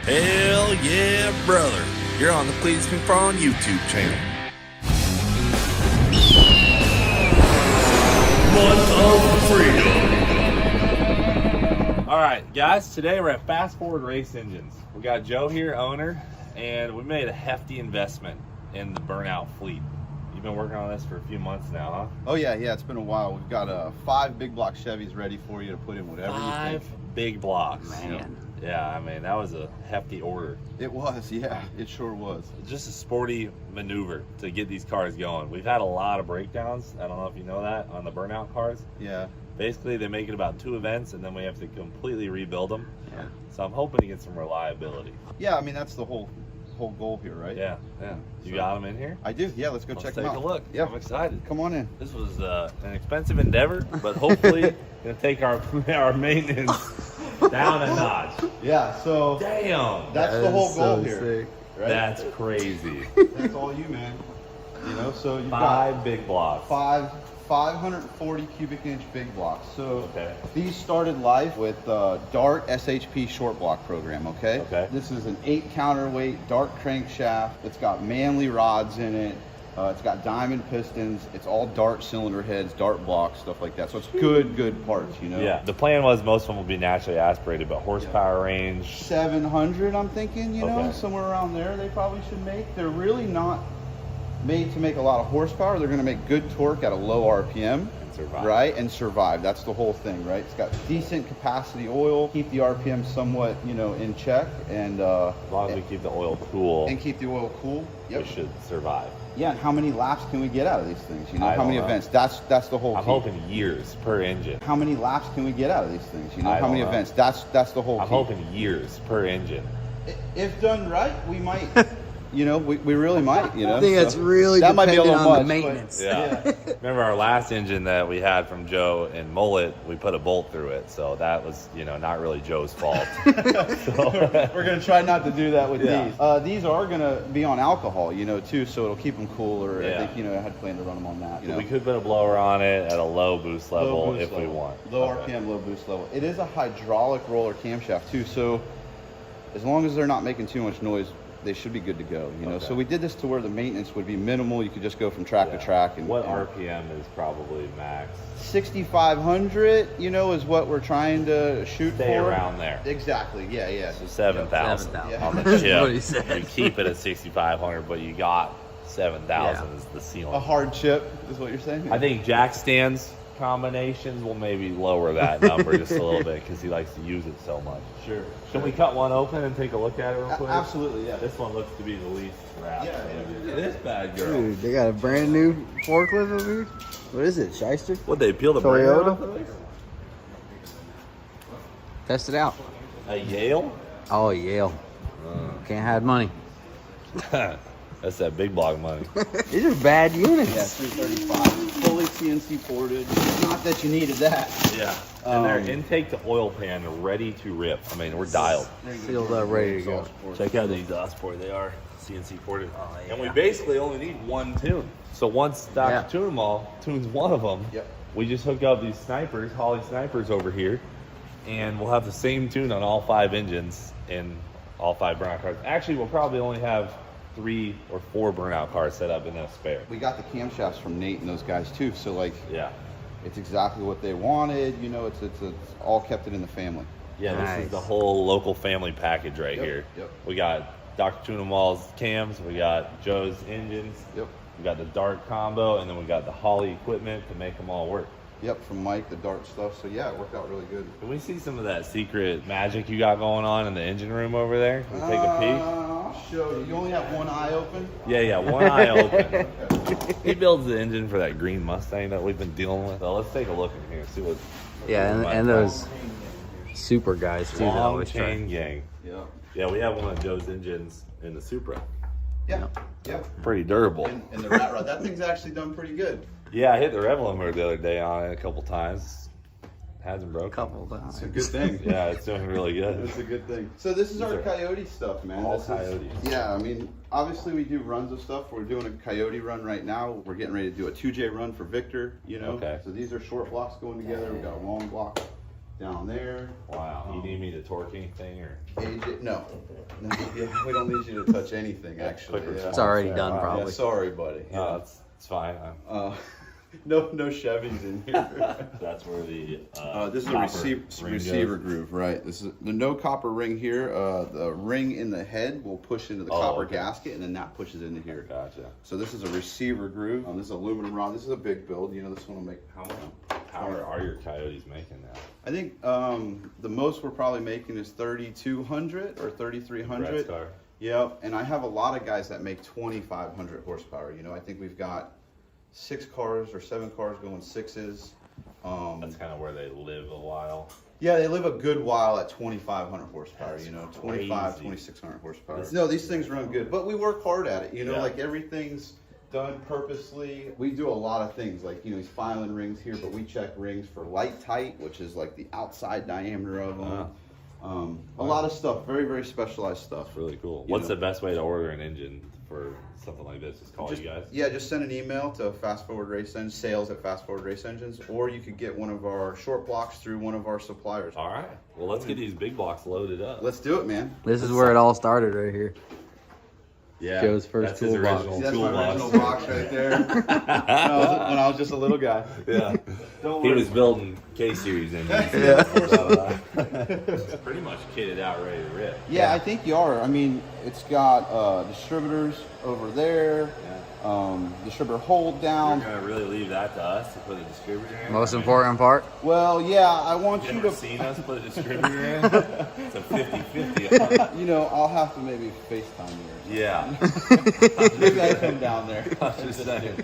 Hell yeah, brother. You're on the Cleetus McFarland YouTube channel. Month of Freedom. All right, guys, today we're at Fast Forward Race Engines. We got Joe here, owner, and we made a hefty investment in the burnout fleet. You've been working on this for a few months now, huh? Oh yeah, it's been a while. We've got 5 big block Chevys ready for you to put in whatever you think. 5 big blocks. Man. Yeah, I mean, that was a hefty order. It was, yeah, it sure was. Just a sporty maneuver to get these cars going. We've had a lot of breakdowns. I don't know if you know that on the burnout cars. Yeah. Basically, they make it about 2 events, and then we have to completely rebuild them. Yeah. So I'm hoping to get some reliability. Yeah, I mean, that's the whole goal here, right? Yeah. You got them in here? I do. Yeah, let's go check them out. Take a look. Yeah. I'm excited. Come on in. This was an expensive endeavor, but hopefully gonna take our maintenance down a notch. Yeah, so Damn. that's the whole goal here. Right? That's crazy. That's all you, man. You know, so you've 5 big blocks. got 540 cubic inch big blocks. So Okay. these started life with Dart SHP short block program, okay? Okay. This is an 8 counterweight Dart crankshaft. It's got Manley rods in it. It's got diamond pistons. It's all Dart cylinder heads, Dart blocks, stuff like that. So it's good parts, you know? Yeah. The plan was most of them would be naturally aspirated, but horsepower range. 700, I'm thinking, you know, Okay. somewhere around there they probably should make. They're really not made to make a lot of horsepower. They're going to make good torque at a low RPM. And survive. Right, and survive. That's the whole thing, right? It's got decent capacity oil, keep the RPM somewhat, you know, in check, and As long as we keep the oil cool, and keep the oil cool. we should survive. Yeah, and how many laps can we get out of these things? You know, I how many don't know. events? That's the whole I'm key. hoping years per engine. How many laps can we get out of these things? You know, I how many don't know. events? That's the whole I'm key. hoping years per engine. If done right, we might. You know, we really might. You know, I think that's really that might be a dependent little on much, the but- maintenance. Yeah. Remember our last engine that we had from Joe in Mullet, we put a bolt through it. So that was, not really Joe's fault. We're gonna try not to do that with Yeah. these. These are gonna be on alcohol, too, so it'll keep them cooler. Yeah. I think, I had planned to run them on that. You know? We could put a blower on it at a low boost level Low boost if we level. want. Low Okay. RPM, low boost level. It is a hydraulic roller camshaft too, so as long as they're not making too much noise, they should be good to go. Okay. So we did this to where the maintenance would be minimal. You could just go from track to Yeah. track. And What RPM is probably max? 6,500, is what we're trying to shoot Stay for. around there. Exactly. Yeah. So 7,000 7,000. on the That's chip. what he said. You keep it at 6,500, but you got 7,000 Yeah. is the ceiling. A hard chip is what you're saying. I think jack stands combinations will maybe lower that number just a little bit because he likes to use it so much. Sure. Can we cut one open and take a look at it real quick? Absolutely. Yeah. This one looks to be the least wrapped. Yeah. Look at this bad girl. Dude, they got a brand new forklift over here. What is it, Shyster? What, they peel the Toyota? brand off of this? Test it out. A Yale? Oh, Yale. Can't hide money. That's that big block money. These are bad Yeah, units. 335, fully CNC ported. Not that you needed that. Yeah. And their intake to oil pan ready to rip. I mean, we're dialed. Sealed up, ready to go. Check out these exhaust ports. They are CNC ported. Oh, yeah. And we basically only need one tune. So once Dr. Yeah. Tune 'em all tunes one of them, Yep. we just hook up these snipers, Holly snipers over here, and we'll have the same tune on all 5 engines in all 5 burnout cars. Actually, we'll probably only have 3 or 4 burnout cars set up in a spare. We got the camshafts from Nate and those guys too. So Yeah. it's exactly what they wanted. It's all kept it in the family. Yeah, this Nice. is the whole local family package right Yep, here. yep. We got Dr. Tune 'em all's cams, we got Joe's engines, Yep. we got the Dart combo, and then we got the Holly equipment to make them all work. Yep, from Mike, the Dart stuff. So yeah, it worked out really good. Can we see some of that secret magic you got going on in the engine room over there? Can we take a peek? I'll show you. You only have one eye open. Yeah, one eye open. He builds the engine for that green Mustang that we've been dealing with. So let's take a look in here, see what. Yeah, and those super guys too. That long always try. chain gang. Yeah. Yeah, we have one of Joe's engines in the Supra. Yeah. Yeah. Pretty durable. And the rat rod, that thing's actually done pretty good. Yeah, I hit the rev limiter the other day on it a couple times. Hasn't broken. Couple times. It's a good thing. Yeah, it's doing really good. It's a good thing. So this is These our are Coyote stuff, man. all This is- Coyotes. Yeah, I mean, obviously we do runs of stuff. We're doing a Coyote run right now. We're getting ready to do a 2J run for Victor, Okay. So these are short blocks going together. We got a long block down there. Wow. You need me to torque anything or? AJ, no. Yeah, we don't need you to touch anything, actually. Yeah. It's already done, Wow. probably. Yeah, sorry, buddy. No, it's fine. No Chevys in here. That's where the this is a receiver groove, right? This is the no copper ring here. The ring in the head will push into the copper gasket, and then that pushes into here. Gotcha. So this is a receiver groove. This is aluminum rod. This is a big build. You know, this one will make How much power are your Coyotes making now? I think the most we're probably making is 3,200 or 3,300. Yep. And I have a lot of guys that make 2,500 horsepower. You know, I think we've got 6 cars or 7 cars going 6s. That's kind of where they live a while. Yeah, they live a good while at 2,500 horsepower, That's you know, crazy. 2,600 horsepower. No, these things run good, but we work hard at it, you know, Yeah. like everything's done purposely. We do a lot of things, like, you know, he's filing rings here, but we check rings for light tight, which is like the outside diameter of them. A lot of stuff, very, very specialized stuff. Really cool. You What's know. the best way to order an engine for something like this? Just call you guys? Yeah, just send an email to Fast Forward Race Engines, sales at Fast Forward Race Engines, or you could get one of our short blocks through one of our suppliers. All right. Well, let's get these big blocks loaded up. Let's do it, man. This is where it all started right here. Yeah. Joe's first that's his toolbox. original See, that's toolbox. my original box right there. when I was just a little guy. Yeah. Don't He worry. was building K-Series engines. Yeah. Pretty much kitted out, ready to rip. Yeah, I think you are. I mean, it's got distributors over there, distributor hold You're down. going to really leave that to us to put a distributor in? Most important part. Well, yeah, I want You you ever to, seen us put a distributor in? It's a 50-50. you know, I'll have to maybe FaceTime you. Yeah. Maybe I come down there. I was just saying.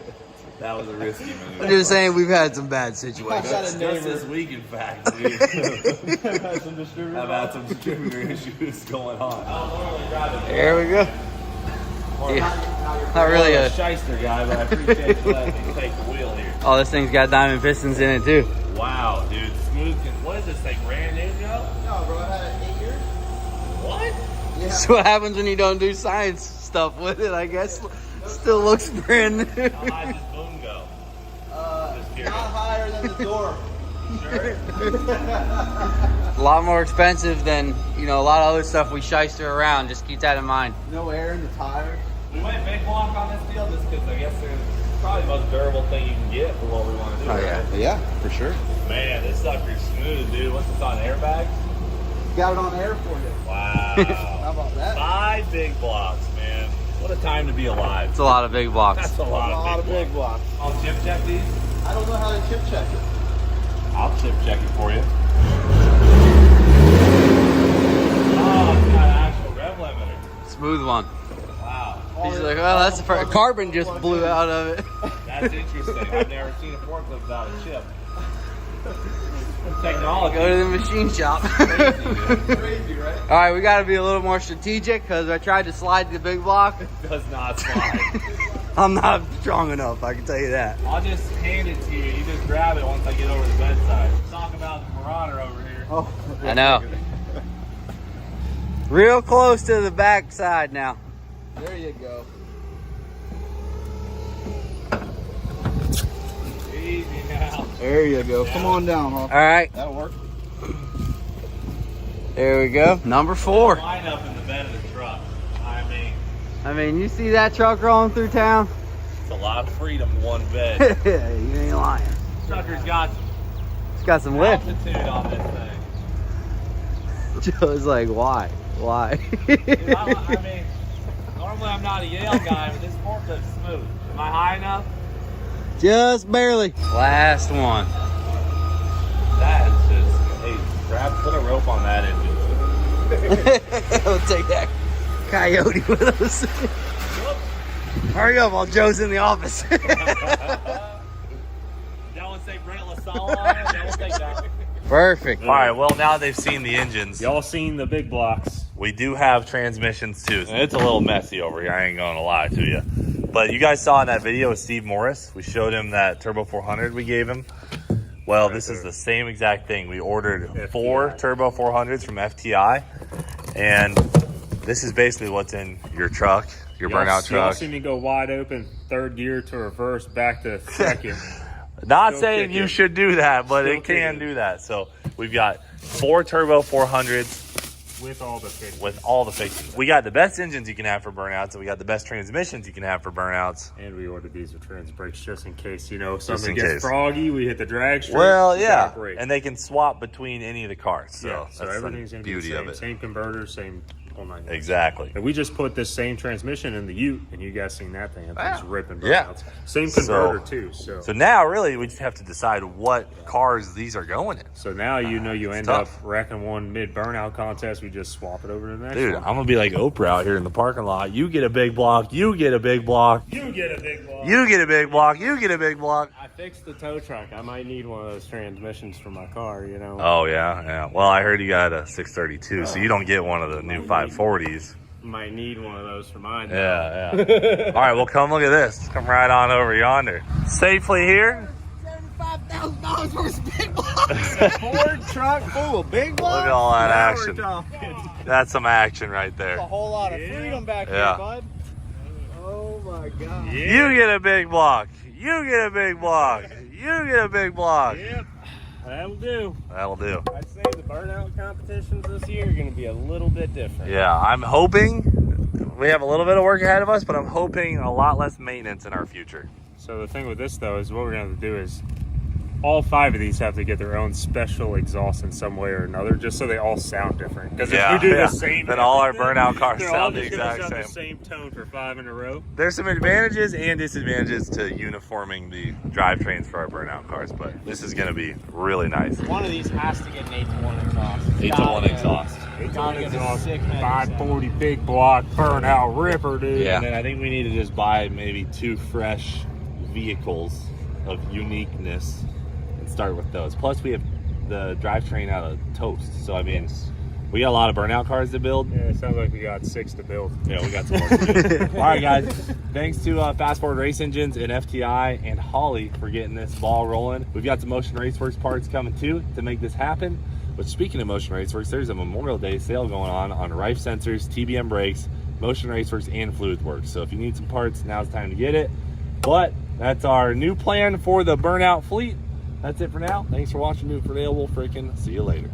That was a risky move. I'm just saying we've had some bad I situations. got a Just neighbor. this week, in fact, dude. Had some distributor. I've had some distributor issues going on. There we go. Yeah. Not really I'm a. shyster guy, but I appreciate you letting me take the wheel here. Oh, this thing's got diamond pistons in it too. Wow, dude. Smooth. What is this thing? Brand new, Joe? No, bro, I had it 8 years. What? That's what happens when you don't do science stuff with it, I guess. Still looks brand new. How high does this boom go? Just Not curious. higher than the door. Sure. A lot more expensive than, you know, a lot of other stuff we shyster around. Just keep that in mind. No air in the tires. We went big block on this deal just because I guess they're probably the most durable thing you can get for what we want to do. Oh, yeah. right? Yeah, for sure. Man, this sucker's smooth, dude. What's this on, airbags? Got it on air for you. Wow. How about that? 5 big blocks, man. What a time to be alive. It's a lot of big blocks. That's a lot of big blocks. I'll chip check these. I don't know how to chip check it. I'll chip check it for you. Oh, it's got an actual rev limiter. Smooth one. Wow. He's like, well, that's the first. Carbon just blew out of it. That's interesting. I've never seen a forklift without a chip. Technology. Go to the machine shop. Crazy, right? All right, we got to be a little more strategic because I tried to slide the big block. Does not slide. I'm not strong enough, I can tell you that. I'll just hand it to you. You just grab it once I get over the bedside. Talk about the Marauder over here. Oh, I know. Real close to the back side now. there you go. Easy now. There you go. Come on down, huh? All right, That'll work. there we go. Number 4. Line up in the bed of the truck. I mean, you see that truck rolling through town? It's a lot of freedom in one bed. You ain't lying. Trucker's got It's got some lift. altitude on this thing. Joe's like, why? Why? Dude, I mean, normally I'm not a Yale guy, but this forklift's smooth. Am I high enough? Just barely. Last one. That is just, hey, put a rope on that engine. We'll take that coyote with us. Hurry up while Joe's in the office. That one say Brent LaSalle on it? That one take that. Perfect. All right, well, now they've seen the engines. Y'all seen the big blocks. We do have transmissions too. So it's a little messy over here. I ain't gonna lie to you. But you guys saw in that video with Steve Morris, we showed him that Turbo 400 we gave him. Well, this is the same exact thing. We ordered 4 Turbo 400s from FTI, and this is basically what's in your truck, your burnout Y'all truck. see me go wide open, third gear to reverse, back to second. Not Still saying you kicking. should do that, but Still it can kicking. do that. So We've got 4 turbo 400s. With all the fixings. With all the fixings. We got the best engines you can have for burnouts, and we got the best transmissions you can have for burnouts. And we ordered these with trans brakes just in case, you know, if something in gets case. froggy, we hit the drag strip. Well, yeah. And they can swap between any of the cars. So, yeah, so that's everything's the going to be beauty the same. of it. Same converter, same whole nine yards. Exactly. And we just put this same transmission in the Ute, and you guys seen that thing. That thing's ripping Yeah. burnouts. Same converter, too. So now, really, we just have to decide what cars these are going in. So now you know you end up wrecking one mid-burnout contest. We just swap it over to the next Dude, one. I'm going to be like Oprah out here in the parking lot. You get a big block. You get a big block. You get a big block. You get a big block. You get a big block. I fixed the tow truck. I might need one of those transmissions for my car, you know. Oh, yeah. Well, I heard you got a 632, so you don't get one of the new 540s. Might need one of those for mine. Yeah. All right, well, come look at this. Come right on over yonder. Safely here. $75,000 worth of big blocks. Ford truck full of big blocks. Look at all that Now action. we're talking. That's some action right there. A whole lot of freedom back Yeah. here, bud. Oh my God. You get a big block. You get a big block. You get a big block. Yep, that'll do. That'll do. I'd say the burnout competitions this year are going to be a little bit different. Yeah, I'm hoping we have a little bit of work ahead of us, but I'm hoping a lot less maintenance in our future. So the thing with this, though, is what we're going to do is all 5 of these have to get their own special exhaust in some way or another, just so they all sound different. Because if we do the same, then all our burnout cars they're all sound the just gonna exact sound same. the same tone for 5 in a row. There's some advantages and disadvantages to uniforming the drivetrains for our burnout cars, but this is going to be really nice. One of these has to get an 8-to-1 exhaust. 8-to-1 exhaust. Gotta get a Exhaust, sick 540 big block burnout ripper, dude. Yeah. And then I think we need to just buy maybe 2 fresh vehicles of uniqueness and start with those. Plus, we have the drivetrain out of Toast. So, I mean, we got a lot of burnout cars to build. Yeah, it sounds like we got 6 to build. Yeah, we got some more to do. All right, guys. Thanks to Fast Forward Race Engines and FTI and Holly for getting this ball rolling. We've got some Motion Raceworks parts coming too to make this happen. But speaking of Motion Raceworks, there's a Memorial Day sale going on Rife sensors, TBM brakes, Motion Raceworks, and Fluidworks. So if you need some parts, now's the time to get it. But that's our new plan for the burnout fleet. That's it for now. Thanks for watching. New for Dale. We'll freaking see you later.